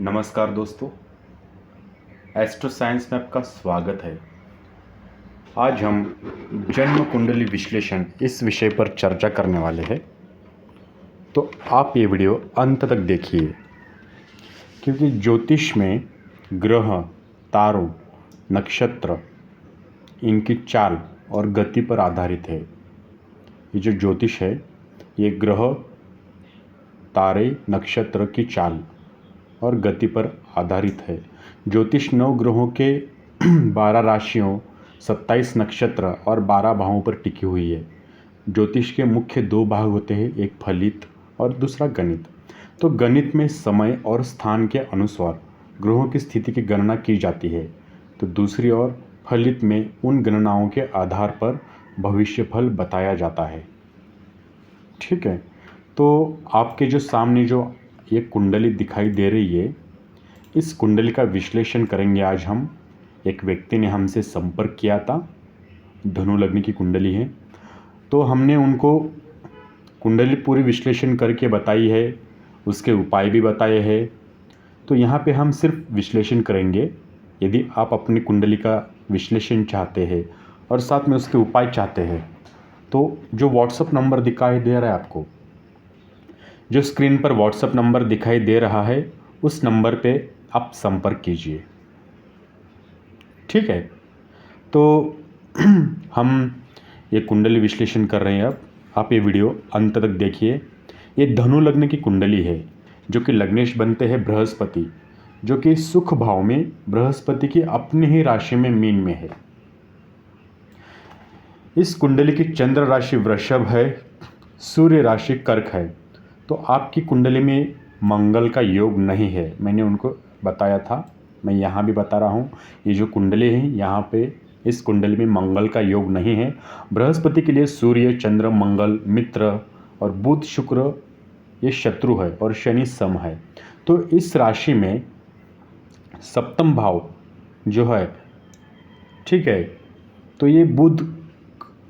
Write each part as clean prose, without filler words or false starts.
नमस्कार दोस्तों, astro science में आपका स्वागत है। आज हम जन्म कुंडली विश्लेषण इस विषय पर चर्चा करने वाले हैं। तो आप ये वीडियो अंत तक देखिए, क्योंकि ज्योतिष में ग्रह, तारों, नक्षत्र, इनकी चाल और गति पर आधारित है। ये जो ज्योतिष है ये ग्रह, तारे, नक्षत्र की चाल और गति पर आधारित है। ज्योतिष 9 ग्रहों के 12 राशियों, 27 नक्षत्र और 12 भावों पर टिकी हुई है। ज्योतिष के मुख्य 2 भाग होते हैं, एक फलित और दूसरा गणित। तो गणित में समय और स्थान के अनुसार ग्रहों की स्थिति की गणना की जाती है, तो दूसरी ओर फलित में उन गणनाओं के आधार पर भविष्यफल बताया जाता है। ठीक है, तो आपके जो सामने जो ये कुंडली दिखाई दे रही है, इस कुंडली का विश्लेषण करेंगे आज हम। एक व्यक्ति ने हमसे संपर्क किया था, धनु लग्न की कुंडली है, तो हमने उनको कुंडली पूरी विश्लेषण करके बताई है, उसके उपाय भी बताए हैं। तो यहाँ पे हम सिर्फ विश्लेषण करेंगे। यदि आप अपनी कुंडली का विश्लेषण चाहते हैं और साथ में उसके उपाय चाहते हैं, तो जो व्हाट्सएप नंबर दिखाई दे रहा है आपको, जो स्क्रीन पर व्हाट्सएप नंबर दिखाई दे रहा है, उस नंबर पे आप संपर्क कीजिए। ठीक है, तो हम ये कुंडली विश्लेषण कर रहे हैं। अब आप ये वीडियो अंत तक देखिए। ये धनु लग्न की कुंडली है, जो कि लग्नेश बनते हैं बृहस्पति, जो कि सुख भाव में बृहस्पति की अपनी ही राशि में मीन में है। इस कुंडली की चंद्र राशि वृषभ है, सूर्य राशि कर्क है। तो आपकी कुंडली में मंगल का योग नहीं है, मैंने उनको बताया था, मैं यहाँ भी बता रहा हूँ। ये जो कुंडली है, यहाँ पे इस कुंडली में मंगल का योग नहीं है। बृहस्पति के लिए सूर्य, चंद्र, मंगल मित्र और बुध, शुक्र ये शत्रु है और शनि सम है। तो इस राशि में सप्तम भाव जो है, ठीक है, तो ये बुध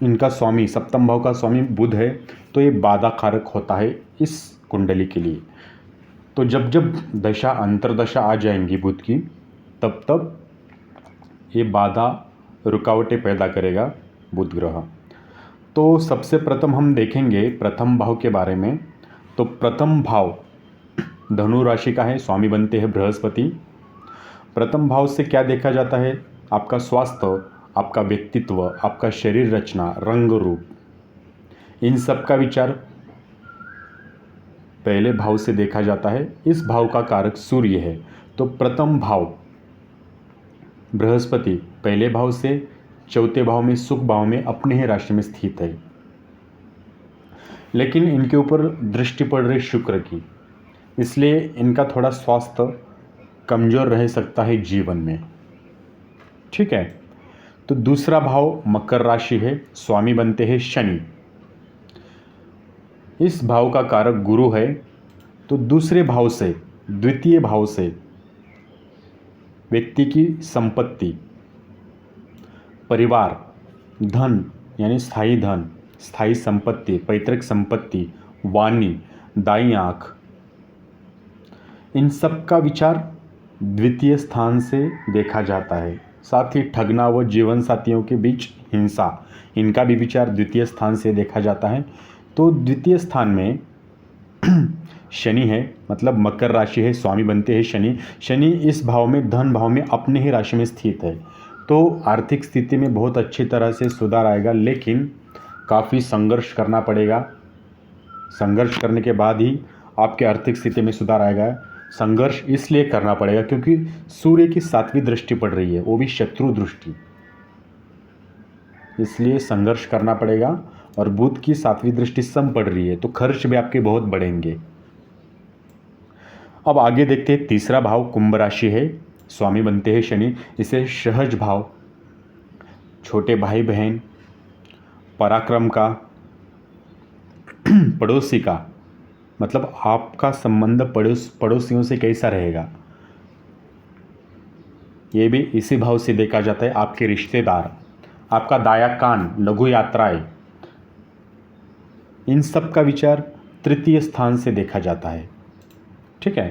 इनका स्वामी, सप्तम भाव का स्वामी बुध है, तो ये बाधा कारक होता है इस कुंडली के लिए। तो जब जब दशा अंतरदशा आ जाएंगी बुध की, तब तब ये बाधा रुकावटें पैदा करेगा बुध ग्रह। तो सबसे प्रथम हम देखेंगे प्रथम भाव के बारे में। तो प्रथम भाव धनु राशि का है, स्वामी बनते हैं बृहस्पति। प्रथम भाव से क्या देखा जाता है? आपका स्वास्थ्य, आपका व्यक्तित्व, आपका शरीर रचना, रंग रूप, इन सब का विचार पहले भाव से देखा जाता है। इस भाव का कारक सूर्य है, तो प्रथम भाव बृहस्पति पहले भाव से चौथे भाव में, सुख भाव में अपने ही राशि में स्थित है, लेकिन इनके ऊपर दृष्टि पड़ रही शुक्र की, इसलिए इनका थोड़ा स्वास्थ्य कमजोर रह सकता है जीवन में। ठीक है, तो दूसरा भाव मकर राशि है, स्वामी बनते हैं शनि। इस भाव का कारक गुरु है, तो दूसरे भाव से, द्वितीय भाव से व्यक्ति की संपत्ति, परिवार, धन यानी स्थायी धन, स्थायी संपत्ति, पैतृक संपत्ति, वाणी, दाई आँख, इन सब का विचार द्वितीय स्थान से देखा जाता है। साथ ही ठगना व जीवन साथियों के बीच हिंसा, इनका भी विचार द्वितीय स्थान से देखा जाता है। तो द्वितीय स्थान में शनि है, मतलब मकर राशि है, स्वामी बनते हैं शनि। शनि इस भाव में, धन भाव में अपने ही राशि में स्थित है, तो आर्थिक स्थिति में बहुत अच्छी तरह से सुधार आएगा, लेकिन काफ़ी संघर्ष करना पड़ेगा। संघर्ष करने के बाद ही आपके आर्थिक स्थिति में सुधार आएगा। संघर्ष इसलिए करना पड़ेगा क्योंकि सूर्य की 7वीं दृष्टि पड़ रही है, वो भी शत्रु दृष्टि, इसलिए संघर्ष करना पड़ेगा। और बुध की 7वीं दृष्टि सम पड़ रही है, तो खर्च भी आपके बहुत बढ़ेंगे। अब आगे देखते हैं, तीसरा भाव कुंभ राशि है, स्वामी बनते हैं शनि। इसे सहज भाव, छोटे भाई बहन, पराक्रम का, पड़ोसी का, मतलब आपका संबंध पड़ोसियों से कैसा रहेगा, ये भी इसी भाव से देखा जाता है। आपके रिश्तेदार, आपका दाया कान, लघु यात्राएं, इन सब का विचार तृतीय स्थान से देखा जाता है। ठीक है,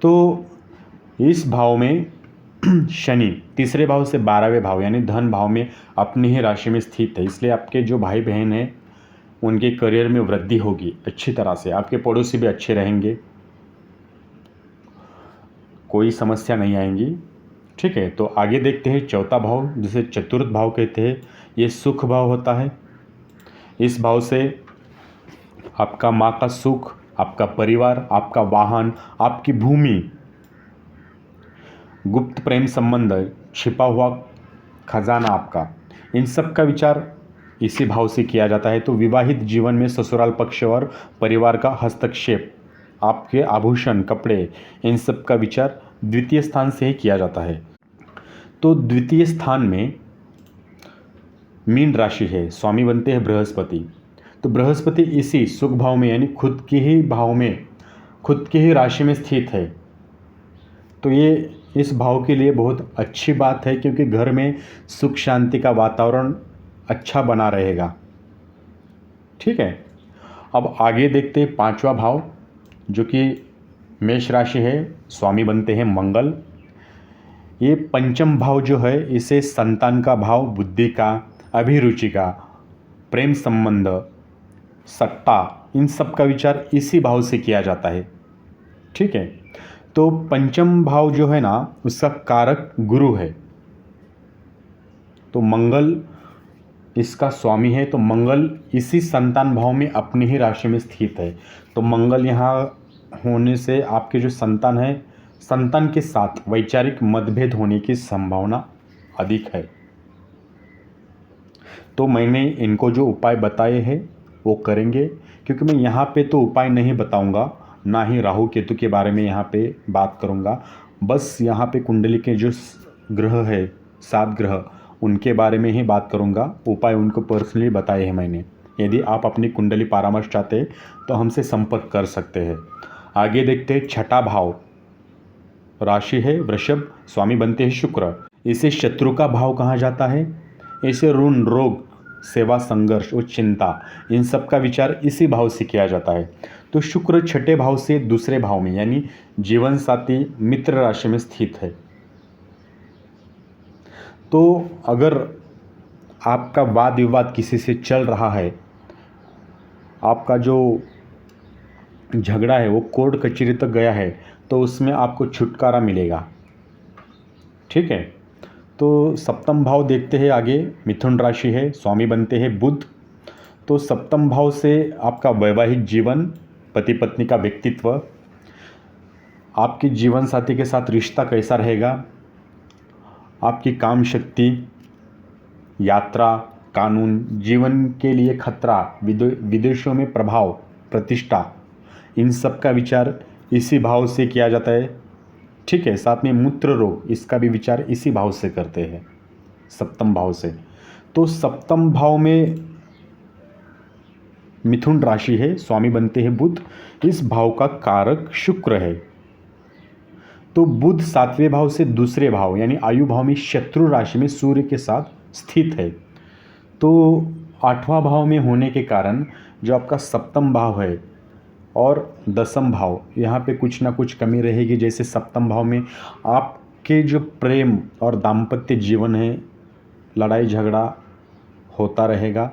तो इस भाव में शनि तीसरे भाव से 12वें भाव यानी धन भाव में अपनी ही राशि में स्थित है, इसलिए आपके जो भाई बहन हैं उनके करियर में वृद्धि होगी अच्छी तरह से। आपके पड़ोसी भी अच्छे रहेंगे, कोई समस्या नहीं आएंगी। ठीक है, तो आगे देखते हैं चौथा भाव जिसे चतुर्थ भाव कहते हैं। ये सुख भाव होता है। इस भाव से आपका माँ का सुख, आपका परिवार, आपका वाहन, आपकी भूमि, गुप्त प्रेम संबंध, छिपा हुआ खजाना आपका, इन सब का विचार इसी भाव से किया जाता है। तो विवाहित जीवन में ससुराल पक्ष और परिवार का हस्तक्षेप, आपके आभूषण, कपड़े, इन सब का विचार द्वितीय स्थान से ही किया जाता है। तो द्वितीय स्थान में मीन राशि है, स्वामी बनते हैं बृहस्पति। तो बृहस्पति इसी सुख भाव में यानी खुद के ही भाव में, खुद की ही राशि में स्थित है। तो ये इस भाव के लिए बहुत अच्छी बात है, क्योंकि घर में सुख शांति का वातावरण अच्छा बना रहेगा। ठीक है, अब आगे देखते हैं पांचवा भाव जो कि मेष राशि है, स्वामी बनते हैं मंगल। ये पंचम भाव जो है इसे संतान का भाव, बुद्धि का, अभिरुचि का, प्रेम संबंध, सत्ता, इन सब का विचार इसी भाव से किया जाता है। ठीक है, तो पंचम भाव जो है ना उसका कारक गुरु है। तो मंगल इसका स्वामी है, तो मंगल इसी संतान भाव में अपनी ही राशि में स्थित है। तो मंगल यहाँ होने से आपके जो संतान है, संतान के साथ वैचारिक मतभेद होने की संभावना अधिक है। तो मैंने इनको जो उपाय बताए हैं वो करेंगे, क्योंकि मैं यहाँ पे तो उपाय नहीं बताऊँगा, ना ही राहु केतु के बारे में यहाँ पे बात करूँगा। बस यहाँ पे कुंडली के जो ग्रह है, 7 ग्रह, उनके बारे में ही बात करूँगा। उपाय उनको पर्सनली बताए हैं मैंने। यदि आप अपनी कुंडली परामर्श चाहते हैं तो हमसे संपर्क कर सकते हैं। आगे देखते हैं छठा भाव, राशि है वृषभ, स्वामी बनते हैं शुक्र। इसे शत्रु का भाव कहा जाता है। इसे ऋण, रोग, सेवा, संघर्ष और चिंता, इन सब का विचार इसी भाव से किया जाता है। तो शुक्र छठे भाव से दूसरे भाव में यानी जीवन साथी, मित्र राशि में स्थित है। तो अगर आपका वाद विवाद किसी से चल रहा है, आपका जो झगड़ा है वो कोर्ट कचहरी तक गया है, तो उसमें आपको छुटकारा मिलेगा। ठीक है, तो सप्तम भाव देखते हैं आगे, मिथुन राशि है, स्वामी बनते हैं बुध। तो सप्तम भाव से आपका वैवाहिक जीवन, पति पत्नी का व्यक्तित्व, आपके जीवन साथी के साथ रिश्ता कैसा रहेगा, आपकी काम शक्ति, यात्रा, कानून, जीवन के लिए खतरा, विदेशों में प्रभाव, प्रतिष्ठा, इन सब का विचार इसी भाव से किया जाता है। ठीक है, साथ में मूत्र रोग, इसका भी विचार इसी भाव से करते हैं, सप्तम भाव से। तो सप्तम भाव में मिथुन राशि है, स्वामी बनते हैं बुध। इस भाव का कारक शुक्र है। तो बुध 7वें भाव से दूसरे भाव यानी आयु भाव में शत्रु राशि में सूर्य के साथ स्थित है। तो 8वां भाव में होने के कारण जो आपका सप्तम भाव है और 10वां भाव, यहाँ पे कुछ ना कुछ कमी रहेगी। जैसे सप्तम भाव में आपके जो प्रेम और दाम्पत्य जीवन है, लड़ाई झगड़ा होता रहेगा।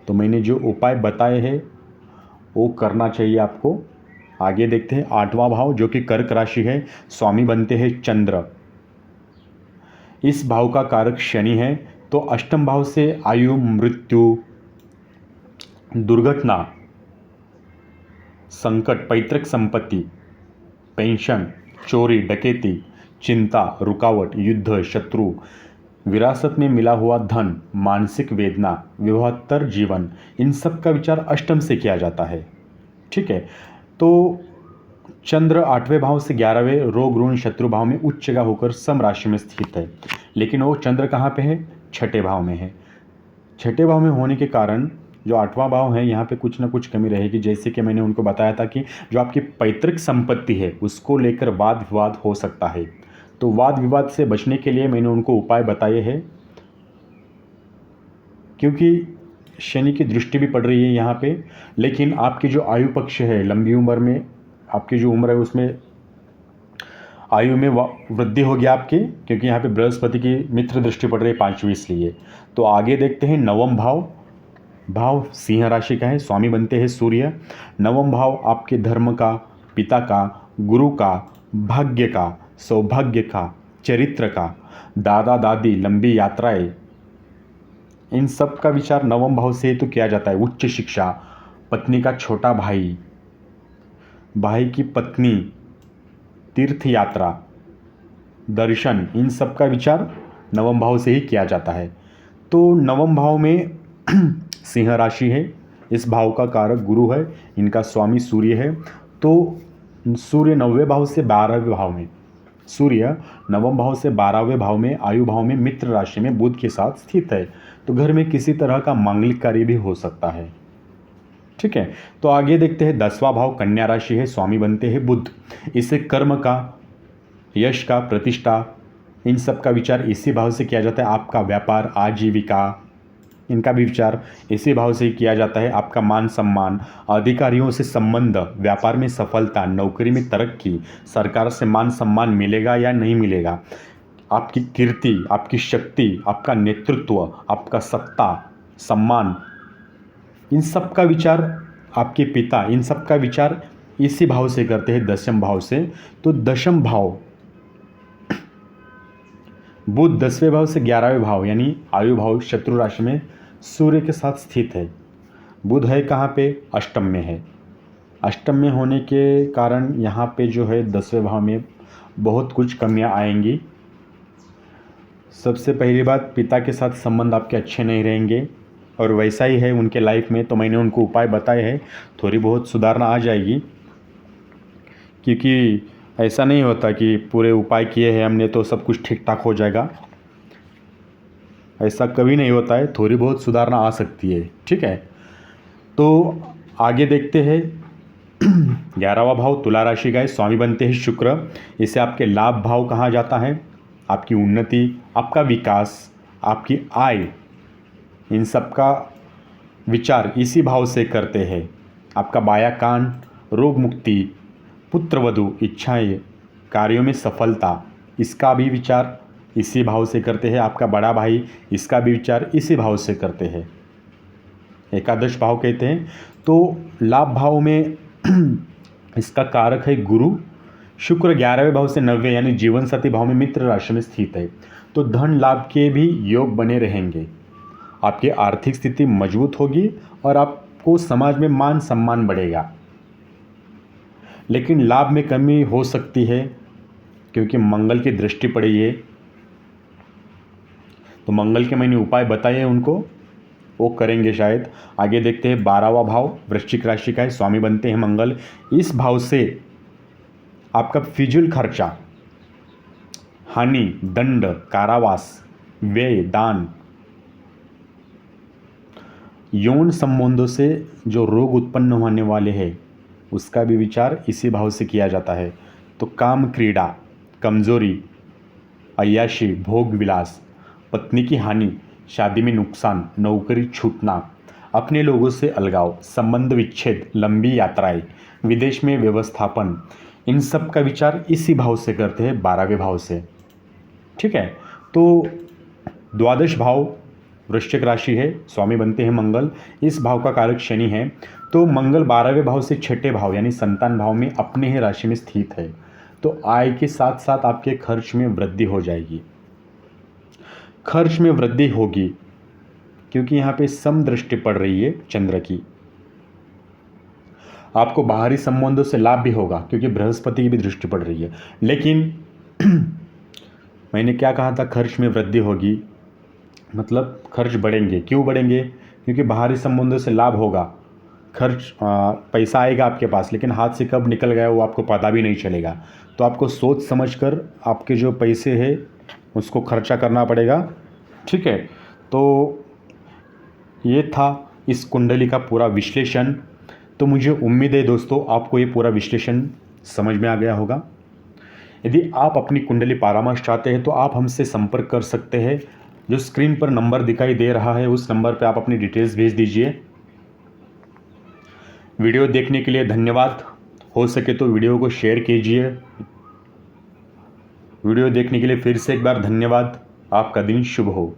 तो मैंने जो उपाय बताए हैं वो करना चाहिए आपको। आगे देखते हैं 8वां भाव जो कि कर्क राशि है, स्वामी बनते हैं चंद्र। इस भाव का कारक शनि है। तो अष्टम भाव से आयु, मृत्यु, दुर्घटना, संकट, पैतृक संपत्ति, पेंशन, चोरी, डकैती, चिंता, रुकावट, युद्ध, शत्रु, विरासत में मिला हुआ धन, मानसिक वेदना, विवाहोत्तर जीवन, इन सब का विचार अष्टम से किया जाता है। ठीक है, तो चंद्र 8वें भाव से 11वें रोग, ऋण, शत्रु भाव में उच्च जगह होकर सम राशि में स्थित है। लेकिन वो चंद्र कहाँ पे है? छठे भाव में है। छठे भाव में होने के कारण जो 8वां भाव है यहाँ पे कुछ ना कुछ कमी रहेगी। जैसे कि मैंने उनको बताया था कि जो आपकी पैतृक संपत्ति है उसको लेकर वाद विवाद हो सकता है। तो वाद विवाद से बचने के लिए मैंने उनको उपाय बताए हैं, क्योंकि शनि की दृष्टि भी पड़ रही है यहाँ पे। लेकिन आपकी जो आयु पक्ष है, लंबी उम्र में आपकी जो उम्र है उसमें आयु में वृद्धि होगी आपकी, क्योंकि यहाँ पे बृहस्पति की मित्र दृष्टि पड़ रही है 5वीं इसलिए। तो आगे देखते हैं नवम भाव। भाव सिंह राशि का है, स्वामी बनते हैं सूर्य। नवम भाव आपके धर्म का, पिता का, गुरु का, भाग्य का, सौभाग्य का, चरित्र का, दादा दादी, लंबी यात्राएं, इन सब का विचार नवम भाव से तो किया जाता है। उच्च शिक्षा, पत्नी का छोटा भाई, भाई की पत्नी, तीर्थ यात्रा, दर्शन, इन सब का विचार नवम भाव से ही किया जाता है। तो नवम भाव में सिंह राशि है, इस भाव का कारक गुरु है, इनका स्वामी सूर्य है। तो सूर्य 9वें भाव से 12वें भाव में, सूर्य नवम भाव से 12वें भाव में, आयु भाव में, मित्र राशि में बुध के साथ स्थित है। तो घर में किसी तरह का मांगलिक कार्य भी हो सकता है। ठीक है, तो आगे देखते हैं 10वां भाव कन्या राशि है, स्वामी बनते हैं बुध। इसे कर्म का, यश का, प्रतिष्ठा, इन सब का विचार इसी भाव से किया जाता है। आपका व्यापार, आजीविका, इनका भी विचार इसी भाव से ही किया जाता है। आपका मान सम्मान, अधिकारियों से संबंध, व्यापार में सफलता, नौकरी में तरक्की, सरकार से मान सम्मान मिलेगा या नहीं मिलेगा, आपकी कीर्ति, आपकी शक्ति, आपका नेतृत्व, आपका सत्ता, सम्मान, इन सब का विचार, आपके पिता, इन सब का विचार इसी भाव से करते हैं, दशम भाव से। तो दशम भाव बुध 10वें भाव से 11वें भाव यानी आयु भाव शत्रु राशि में सूर्य के साथ स्थित है। बुध है कहाँ पे? अष्टम में है। अष्टम में होने के कारण यहाँ पे जो है 10वें भाव में बहुत कुछ कमियाँ आएंगी। सबसे पहली बात, पिता के साथ संबंध आपके अच्छे नहीं रहेंगे और वैसा ही है उनके लाइफ में। तो मैंने उनको उपाय बताए हैं, थोड़ी बहुत सुधारना आ जाएगी, क्योंकि ऐसा नहीं होता कि पूरे उपाय किए हैं हमने तो सब कुछ ठीक ठाक हो जाएगा, ऐसा कभी नहीं होता है, थोड़ी बहुत सुधारना आ सकती है। ठीक है, तो आगे देखते हैं 11वां भाव तुला राशि का है, स्वामी बनते हैं शुक्र। इसे आपके लाभ भाव कहा जाता है। आपकी उन्नति, आपका विकास, आपकी आय, इन सब का विचार इसी भाव से करते हैं। आपका बाया कान, रोग मुक्ति, पुत्रवधु, इच्छाएं, कार्यों में सफलता, इसका भी विचार इसी भाव से करते हैं। आपका बड़ा भाई, इसका भी विचार इसी भाव से करते हैं, एकादश भाव कहते हैं। तो लाभ भाव में इसका कारक है गुरु। शुक्र 11वें भाव से 9वें यानी जीवन साथी भाव में मित्र राशि में स्थित है। तो धन लाभ के भी योग बने रहेंगे, आपकी आर्थिक स्थिति मजबूत होगी और आपको समाज में मान सम्मान बढ़ेगा। लेकिन लाभ में कमी हो सकती है क्योंकि मंगल की दृष्टि पड़ी है। तो मंगल के मैंने उपाय बताए उनको, वो करेंगे शायद। आगे देखते हैं 12वां भाव वृश्चिक राशि का है, स्वामी बनते हैं मंगल। इस भाव से आपका फिजूल खर्चा, हानि, दंड, कारावास, व्यय, दान, यौन संबंधों से जो रोग उत्पन्न होने वाले हैं उसका भी विचार इसी भाव से किया जाता है। तो काम, क्रीड़ा, कमजोरी, अय्याशी, भोग विलास, पत्नी की हानि, शादी में नुकसान, नौकरी छूटना, अपने लोगों से अलगाव, संबंध विच्छेद, लंबी यात्राएं, विदेश में व्यवस्थापन, इन सब का विचार इसी भाव से करते हैं, 12वें भाव से। ठीक है, तो द्वादश भाव वृश्चिक राशि है, स्वामी बनते हैं मंगल। इस भाव का कारक शनि है। तो मंगल 12वें भाव से 6ठे भाव यानी संतान भाव में अपने ही राशि में स्थित है। तो आय के साथ साथ आपके खर्च में वृद्धि हो जाएगी, खर्च में वृद्धि होगी क्योंकि यहाँ पे सम दृष्टि पड़ रही है चंद्र की। आपको बाहरी संबंधों से लाभ भी होगा क्योंकि बृहस्पति की भी दृष्टि पड़ रही है। लेकिन मैंने क्या कहा था, खर्च में वृद्धि होगी, मतलब खर्च बढ़ेंगे। क्यों बढ़ेंगे? क्योंकि बाहरी संबंधों से लाभ होगा, खर्च पैसा आएगा आपके पास, लेकिन हाथ से कब निकल गया वो आपको पता भी नहीं चलेगा। तो आपको सोच समझकर आपके जो पैसे हैं उसको खर्चा करना पड़ेगा। ठीक है, तो ये था इस कुंडली का पूरा विश्लेषण। तो मुझे उम्मीद है दोस्तों आपको ये पूरा विश्लेषण समझ में आ गया होगा। यदि आप अपनी कुंडली परामर्श चाहते हैं तो आप हमसे संपर्क कर सकते हैं। जो स्क्रीन पर नंबर दिखाई दे रहा है उस नंबर पर आप अपनी डिटेल्स भेज दीजिए। वीडियो देखने के लिए धन्यवाद। हो सके तो वीडियो को शेयर कीजिए। वीडियो देखने के लिए फिर से एक बार धन्यवाद। आपका दिन शुभ हो।